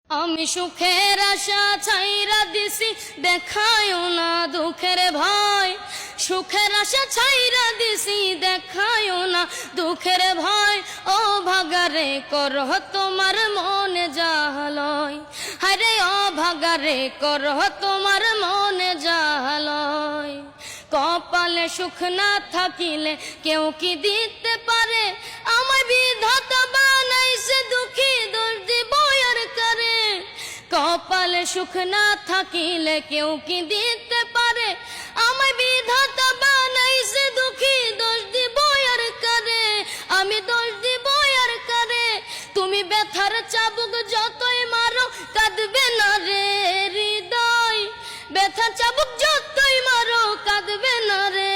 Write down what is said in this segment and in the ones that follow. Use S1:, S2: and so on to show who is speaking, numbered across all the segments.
S1: আমি সুখের আশা ছাইরা দিছি, দেখায়ও না দুঃখের ভয়। সুখের আশা ছাইরা দিছি, দেখায়ও না দুঃখের ভয়। ও ভাগারে করহ তোমার মনে জাহালয়, হায়রে ও ভাগারে করহ তোমার মনে জাহালয়। কপালে সুখ না থাকিলে কেউ কি দিতে পারে, আমার বিধাতা বানাইছে দুঃখী, দোষ দিব আর কারে। কপালে সুখ না থাকিলে কেউ কি দিতে পারে, আমার বিধাতা বানাইছে দুঃখী, দোষ দিব আর কারে। আমি দোষ দিব আর কারে। তুমি ব্যথার চাবুক যতই মারো, কাঁদবে না রে হৃদয়। ব্যথার চাবুক যতই মারো, কাঁদবে না রে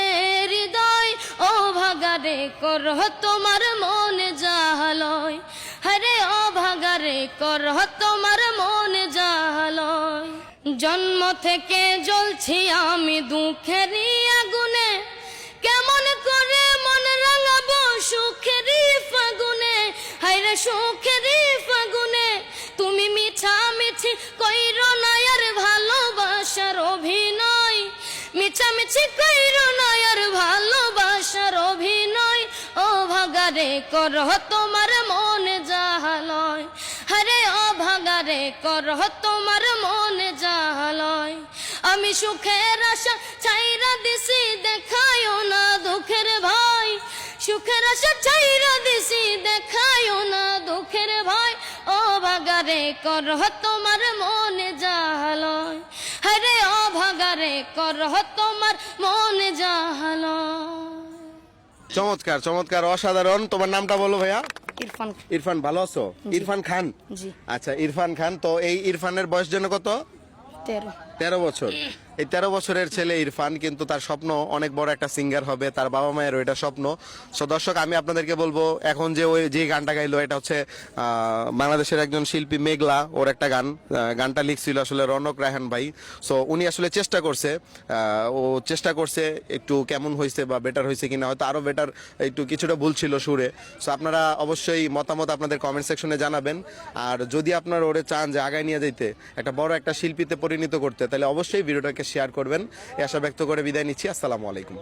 S1: হৃদয়। ও ভাগারে করহ তোমার মনে জাহালয়, হরে ও ভাগারে করহ তোমার মনে জাহালয়। জন্ম থেকে জ্বলছি আমি দুঃখেরই আগুনে, কেমন করে মন রাঙাবো সুখেরই ফাগুনে। হায়রে সুখেরই ফাগুনে তুমি মিছামিছি কইরো না আর ভালোবাসার অভিনয়। মিছামিছি কইরো না আর ভালোবাসার অভিনয়। ও ভাগারে করহ তোমার মনে জাহালয়, হরে ও ভাগারে করহ তোমার মনে জাহালয়। আমি সুখের আশা ছাইরা দিছি, দেখায়ও না দুঃখের ভয়। সুখের আশা ছাইরা দিছি, দেখায়ও না দুঃখের ভয়। ও ভাগারে করহ তোমার মনে জাহালয়, হরে ও ভাগারে করহ তোমার মনে জাহালয়।
S2: চমৎকার চমৎকার, অসাধারণ। তোমার নামটা বলো ভাইয়া।
S1: ইরফান।
S2: ইরফান, ভালো আছো? ইরফান খান।
S1: জি।
S2: আচ্ছা, ইরফান খান। তো এই ইরফানের বয়স যেন কত? 13 বছর। এই 13 বছরের ছেলে ইরফান কিন্তু তার স্বপ্ন অনেক বড় একটা সিঙ্গার হবে, তার বাবা মায়ের ওইটা স্বপ্ন। সো দর্শক, আমি আপনাদেরকে বলবো, এখন যে গানটা গাইলো এটা হচ্ছে বাংলাদেশের একজন শিল্পী মেঘলা, ওর একটা গান। গানটা লিখছিল আসলে রনক রায়হান ভাই। সো উনি আসলে চেষ্টা করছে একটু কেমন হয়েছে বা বেটার হয়েছে কিনা, হয়তো আরো বেটার, একটু কিছুটা ভুল ছিল সুরে। সো আপনারা অবশ্যই মতামত আপনাদের কমেন্ট সেকশনে জানাবেন। আর যদি আপনারা ওরে চান যে আগায় নিয়ে যাইতে, একটা বড় একটা শিল্পীতে পরিণত করতে, তাহলে অবশ্যই ভিডিওটাকে শেয়ার করবেন। এই আশা ব্যক্ত করে বিদায় নিচ্ছি। আসসালামু আলাইকুম।